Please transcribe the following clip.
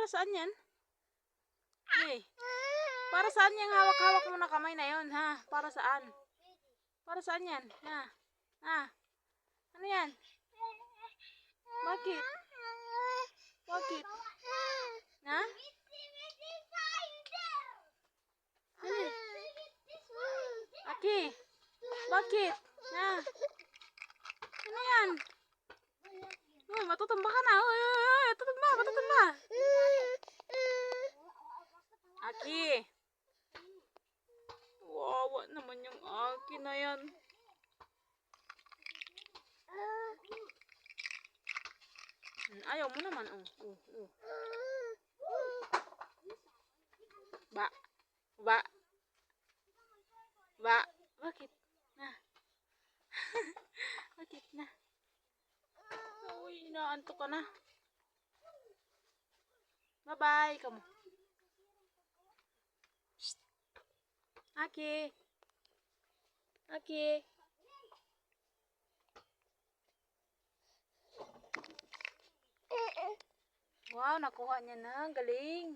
Para saan yan? Eh, para saan yung hawak-hawak mo na kamay na yon, ha? Para saan? Para saan yan? Ha? Ha? Ano yan? Bakit? Bakit? Ha? Ano? Aki? Bakit? Ha? Ano yan? Uy, matutumba ka na. Uy, uy, uy, matutumba, matutumba. Aki. Wawa naman yung Aki na yan. Ayaw mo naman. Ba. Ba. Ba. Bakit? Na. Bakit na? Uy, inaantok ka na. Bye-bye. Kamu. Shh. Aki. Aki. Wow, nakuha niya na. Galing.